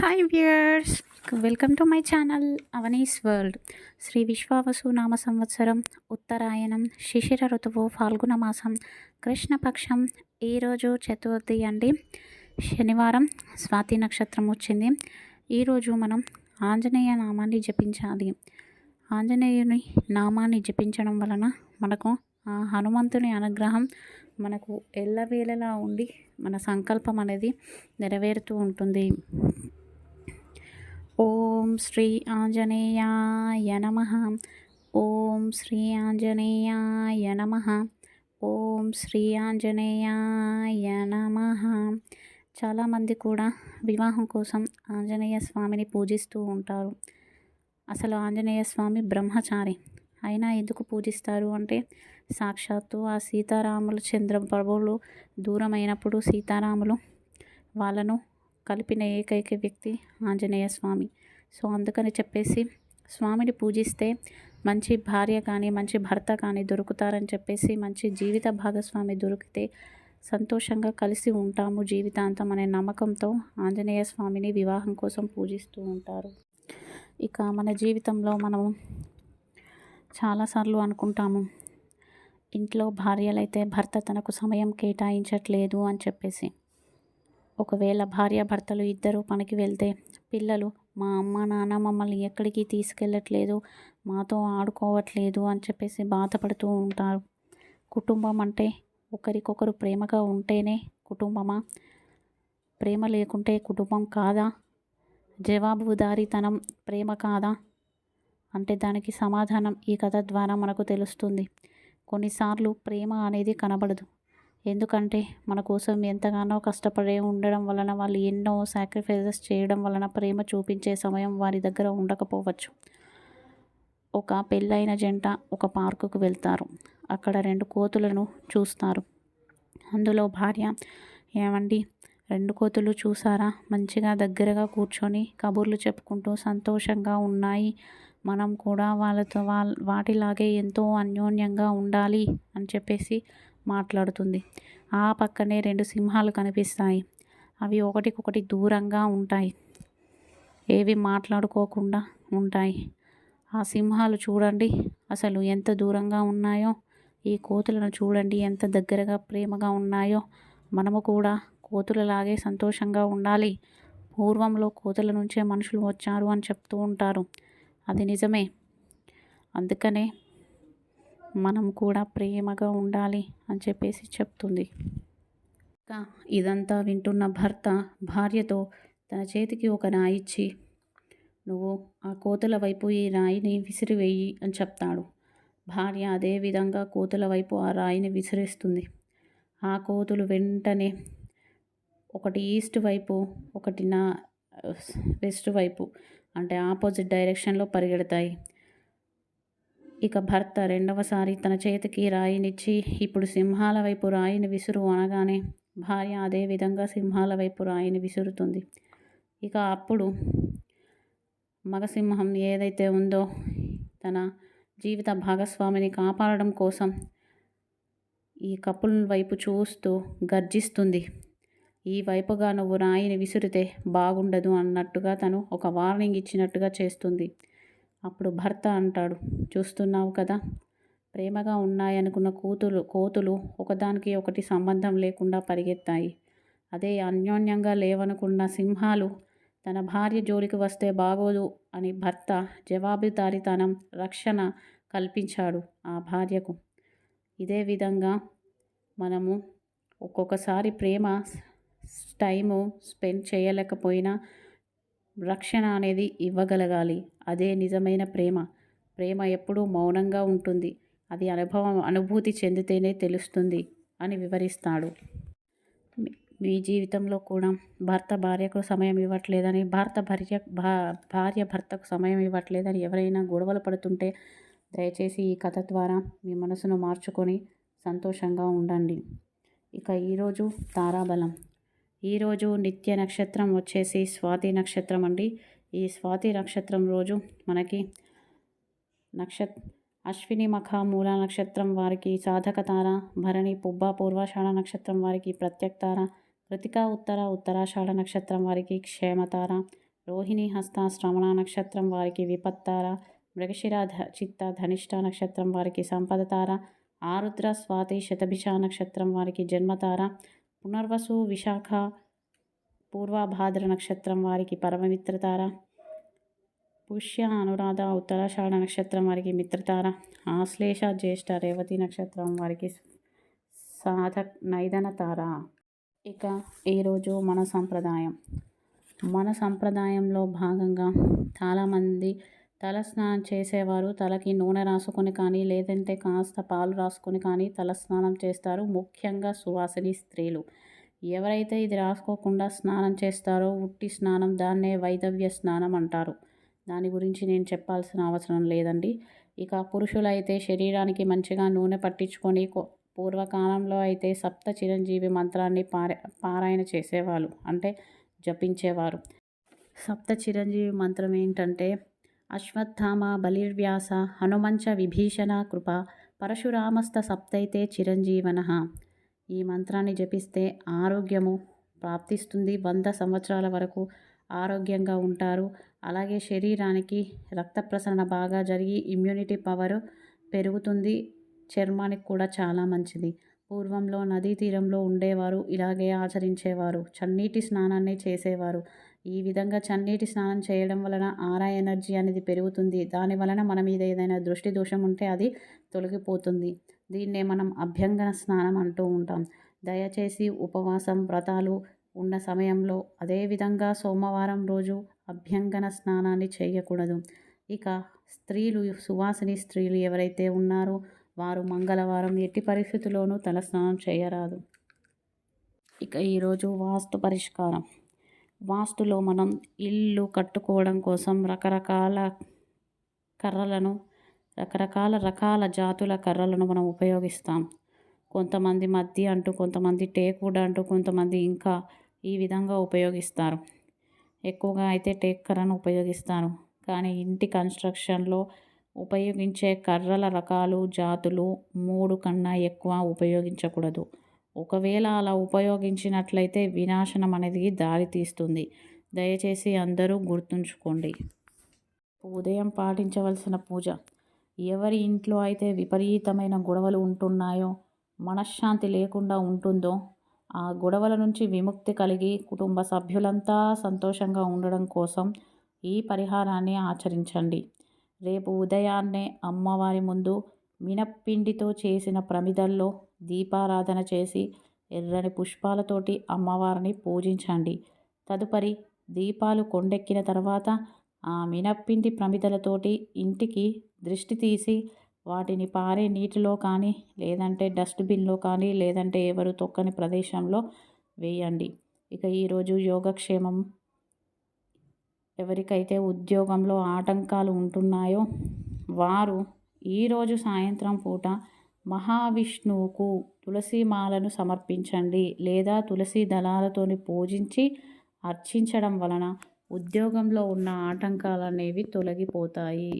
Hi viewers, welcome to my channel Avani's world. Sri Vishvavasu నామ సంవత్సరం, ఉత్తరాయణం, శిశిర ఋతువు, ఫాల్గుణ మాసం, కృష్ణపక్షం. ఈరోజు చతుర్థి అండి, శనివారం, స్వాతి నక్షత్రం వచ్చింది. ఈరోజు మనం ఆంజనేయ నామాన్ని జపించాలి. ఆంజనేయుని నామాన్ని జపించడం వలన మనకు ఆ హనుమంతుని అనుగ్రహం మనకు ఎల్లవేళలా ఉండి మన సంకల్పం అనేది నెరవేరుతూ ఉంటుంది. ఓం శ్రీ ఆంజనేయాయ నమః. ఓం శ్రీ ఆంజనేయాయ నమః. ఓం శ్రీ ఆంజనేయాయ నమః. చాలామంది కూడా వివాహం కోసం ఆంజనేయ స్వామిని పూజిస్తూ ఉంటారు. అసలు ఆంజనేయ స్వామి బ్రహ్మచారి అయినా ఎందుకు పూజిస్తారు అంటే, సాక్షాత్తు ఆ సీతారాములు చంద్రప్రభువులు దూరమైనప్పుడు సీతారాములు వాళ్ళను కలిపిన ఏకైక వ్యక్తి ఆంజనేయ స్వామి. సో అందుకని చెప్పేసి స్వామిని పూజిస్తే మంచి భార్య కానీ మంచి భర్త కానీ దొరుకుతారని చెప్పేసి, మంచి జీవిత భాగస్వామి దొరికితే సంతోషంగా కలిసి ఉంటాము జీవితాంతం అనే నమ్మకంతో ఆంజనేయ స్వామిని వివాహం కోసం పూజిస్తూ ఉంటారు. ఇక మన జీవితంలో మనము చాలాసార్లు అనుకుంటాము, ఇంట్లో భార్యలైతే భర్త తనకు సమయం కేటాయించట్లేదు అని చెప్పేసి. ఒకవేళ భార్యాభర్తలు ఇద్దరు పనికి వెళ్తే పిల్లలు, మా అమ్మ నాన్న మమ్మల్ని ఎక్కడికి తీసుకెళ్ళట్లేదు, మాతో ఆడుకోవట్లేదు అని చెప్పేసి బాధపడుతూ ఉంటారు. కుటుంబం అంటే ఒకరికొకరు ప్రేమగా ఉంటేనే కుటుంబమా? ప్రేమ లేకుంటే కుటుంబం కాదా? జవాబుదారీతనం ప్రేమ కాదా అంటే దానికి సమాధానం ఈ కథ ద్వారా మనకు తెలుస్తుంది. కొన్నిసార్లు ప్రేమ అనేది కనబడదు. ఎందుకంటే మన కోసం ఎంతగానో కష్టపడే ఉండడం వలన, వాళ్ళు ఎన్నో సాక్రిఫైజెస్ చేయడం వలన ప్రేమ చూపించే సమయం వారి దగ్గర ఉండకపోవచ్చు. ఒక పెళ్ళైన జంట ఒక పార్కుకు వెళ్తారు. అక్కడ 2 కోతులను చూస్తారు. అందులో భార్య, ఏమండి 2 కోతులు చూసారా, మంచిగా దగ్గరగా కూర్చొని కబుర్లు చెప్పుకుంటూ సంతోషంగా ఉన్నాయి, మనం కూడా వాళ్ళతో వాటిలాగే ఎంతో అన్యోన్యంగా ఉండాలి అని చెప్పేసి మాట్లాడుతుంది. ఆ పక్కనే 2 సింహాలు కనిపిస్తాయి. అవి ఒకటికొకటి దూరంగా ఉంటాయి, ఏవి మాట్లాడుకోకుండా ఉంటాయి. ఆ సింహాలు చూడండి అసలు ఎంత దూరంగా ఉన్నాయో, ఈ కోతులను చూడండి ఎంత దగ్గరగా ప్రేమగా ఉన్నాయో. మనము కూడా కోతులలాగే సంతోషంగా ఉండాలి. పూర్వంలో కోతుల నుంచే మనుషులు వచ్చారు అని చెప్తూ ఉంటారు. అది నిజమే. అందుకనే మనం కూడా ప్రేమగా ఉండాలి అని చెప్పేసి చెప్తుంది. ఇంకా ఇదంతా వింటున్న భర్త భార్యతో తన చేతికి ఒక రాయి ఇచ్చి, నువ్వు ఆ కోతుల వైపు ఈ రాయిని విసిరివేయి అని చెప్తాడు. భార్య అదే విధంగా కోతుల వైపు ఆ రాయిని విసిరేస్తుంది. ఆ కోతులు వెంటనే ఒకటి ఈస్ట్ వైపు, ఒకటి వెస్ట్ వైపు, అంటే ఆపోజిట్ డైరెక్షన్లో పరిగెడతాయి. ఇక భర్త రెండవసారి తన చేతికి రాయినిచ్చి, ఇప్పుడు సింహాల వైపు రాయిని విసురు అనగానే భార్య అదే విధంగా సింహాల వైపు రాయిని విసురుతుంది. ఇక అప్పుడు మగసింహం ఏదైతే ఉందో తన జీవిత భాగస్వామిని కాపాడడం కోసం ఈ కపుల్ వైపు చూస్తూ గర్జిస్తుంది. ఈ వైపుగా నువ్వు రాయిని విసిరితే బాగుండదు అన్నట్టుగా తను ఒక వార్నింగ్ ఇచ్చినట్టుగా చేస్తుంది. అప్పుడు భర్త అంటాడు, చూస్తున్నావు కదా, ప్రేమగా ఉన్నాయనుకున్న కోతులు ఒకదానికి ఒకటి సంబంధం లేకుండా పరిగెత్తాయి. అదే అన్యోన్యంగా లేవనుకున్న సింహాలు తన భార్య జోలికి వస్తే బాగోదు అని భర్త జవాబుదారీతనం, రక్షణ కల్పించాడు ఆ భార్యకు. ఇదే విధంగా మనము ఒక్కొక్కసారి ప్రేమ టైము స్పెండ్ చేయలేకపోయినా రక్షణ అనేది ఇవ్వగలగాలి. అదే నిజమైన ప్రేమ. ప్రేమ ఎప్పుడూ మౌనంగా ఉంటుంది. అది అనుభూతి చెందితేనే తెలుస్తుంది అని వివరిస్తాడు. మీ జీవితంలో కూడా భర్త భార్యకు సమయం ఇవ్వట్లేదని, భార్య భర్తకు సమయం ఇవ్వట్లేదని ఎవరైనా గొడవలు పడుతుంటే దయచేసి ఈ కథ ద్వారా మీ మనసును మార్చుకొని సంతోషంగా ఉండండి. ఇక ఈరోజు తారాబలం. ఈరోజు నిత్య నక్షత్రం వచ్చేసి స్వాతి నక్షత్రం అండి. ఈ స్వాతి నక్షత్రం రోజు మనకి అశ్విని మఖ మూల నక్షత్రం వారికి సాధక తార, భరణి పుబ్బ పూర్వాషాఢ నక్షత్రం వారికి ప్రత్యక్ తార, కృతిక ఉత్తరాషాఢ నక్షత్రం వారికి క్షేమతార, రోహిణి హస్త శ్రవణ నక్షత్రం వారికి విపత్తార, మృగశిర చిత్త ధనిష్ట నక్షత్రం వారికి సంపదతార, ఆరుద్ర స్వాతి శతభిష నక్షత్రం వారికి జన్మతార, పునర్వసు విశాఖ పూర్వభాద్ర నక్షత్రం వారికి పరమమిత్రతార, పుష్య అనురాధ ఉత్తరాషాఢ నక్షత్రం వారికి మిత్రతార, ఆశ్లేష జ్యేష్ఠ రేవతి నక్షత్రం వారికి సాధక్ నైదన తార. ఇక ఈరోజు మన సంప్రదాయంలో భాగంగా చాలామంది తల స్నానం చేసేవారు తలకి నూనె రాసుకొని కానీ లేదంటే కాస్త పాలు రాసుకొని కానీ తల స్నానం చేస్తారు. ముఖ్యంగా సువాసిని స్త్రీలు ఎవరైతే ఇది రాసుకోకుండా స్నానం చేస్తారో ఉట్టి స్నానం, దాన్నే వైదవ్య స్నానం అంటారు. దాని గురించి నేను చెప్పాల్సిన అవసరం లేదండి. ఇక పురుషులైతే శరీరానికి మంచిగా నూనె పట్టించుకొని పూర్వకాలంలో అయితే సప్త చిరంజీవి మంత్రాన్ని పారాయణ చేసేవాళ్ళు, అంటే జపించేవారు. సప్త చిరంజీవి మంత్రం ఏంటంటే అశ్వత్థామ బలిర్వ్యాస హనుమంచ విభీషణ కృప పరశురామస్త సప్తైతే చిరంజీవనః. ఈ మంత్రాన్ని జపిస్తే ఆరోగ్యము ప్రాప్తిస్తుంది. 100 సంవత్సరాల వరకు ఆరోగ్యంగా ఉంటారు. అలాగే శరీరానికి రక్త ప్రసరణ బాగా జరిగి ఇమ్యూనిటీ పవర్ పెరుగుతుంది. చర్మానికి కూడా చాలా మంచిది. పూర్వంలో నదీ తీరంలో ఉండేవారు ఇలాగే ఆచరించేవారు. చన్నీటి స్నానాన్ని చేసేవారు. ఈ విధంగా చన్నీటి స్నానం చేయడం వలన ఆరా ఎనర్జీ అనేది పెరుగుతుంది. దాని వలన మన మీద ఏదైనా దృష్టి దోషం ఉంటే అది తొలగిపోతుంది. దీన్నే మనం అభ్యంగన స్నానం అంటూ ఉంటాం. దయచేసి ఉపవాసం వ్రతాలు ఉన్న సమయంలో, అదేవిధంగా సోమవారం రోజు అభ్యంగన స్నానాన్ని చేయకూడదు. ఇక స్త్రీలు, సువాసిని స్త్రీలు ఎవరైతే ఉన్నారో వారు మంగళవారం ఎట్టి పరిస్థితుల్లోనూ తలస్నానం చేయరాదు. ఇక ఈరోజు వాస్తు పరిష్కారం. వాస్తులో మనం ఇల్లు కట్టుకోవడం కోసం రకరకాల జాతుల కర్రలను మనం ఉపయోగిస్తాం. కొంతమంది మద్ది అంటూ, కొంతమంది టేకుడ్ అంటూ, కొంతమంది ఇంకా ఈ విధంగా ఉపయోగిస్తారు. ఎక్కువగా అయితే టేక్ కర్రను ఉపయోగిస్తారు. కానీ ఇంటి కన్స్ట్రక్షన్లో ఉపయోగించే కర్రల రకాలు, జాతులు 3 కన్నా ఎక్కువ ఉపయోగించకూడదు. ఒకవేళ అలా ఉపయోగించినట్లయితే వినాశనం అనేది దారి తీస్తుంది. దయచేసి అందరూ గుర్తుంచుకోండి. ఉదయం పాటించవలసిన పూజ. ఎవరి ఇంట్లో అయితే విపరీతమైన గొడవలు ఉంటున్నాయో, మనశ్శాంతి లేకుండా ఉంటుందో, ఆ గొడవల నుంచి విముక్తి కలిగి కుటుంబ సభ్యులంతా సంతోషంగా ఉండడం కోసం ఈ పరిహారాన్ని ఆచరించండి. రేపు ఉదయాన్నే అమ్మవారి ముందు మినప్పిండితో చేసిన ప్రమిదల్లో దీపారాధన చేసి ఎర్రని పుష్పాలతోటి అమ్మవారిని పూజించండి. తదుపరి దీపాలు కొండెక్కిన తర్వాత ఆ మినప్పిండి ప్రమిదలతోటి ఇంటికి దిష్టి తీసి వాటిని పారే నీటిలో కానీ, లేదంటే డస్ట్బిన్లో కానీ, లేదంటే ఎవరు తొక్కని ప్రదేశంలో వేయండి. ఇక ఈరోజు యోగక్షేమం. ఎవరికైతే ఉద్యోగంలో ఆటంకాలు ఉంటున్నాయో వారు ఈరోజు సాయంత్రం పూట మహావిష్ణువుకు తులసి మాలను సమర్పించండి, లేదా తులసి దళాలతోని పూజించి అర్చించడం వలన ఉద్యోగంలో ఉన్న ఆటంకాలు అనేవి తొలగిపోతాయి.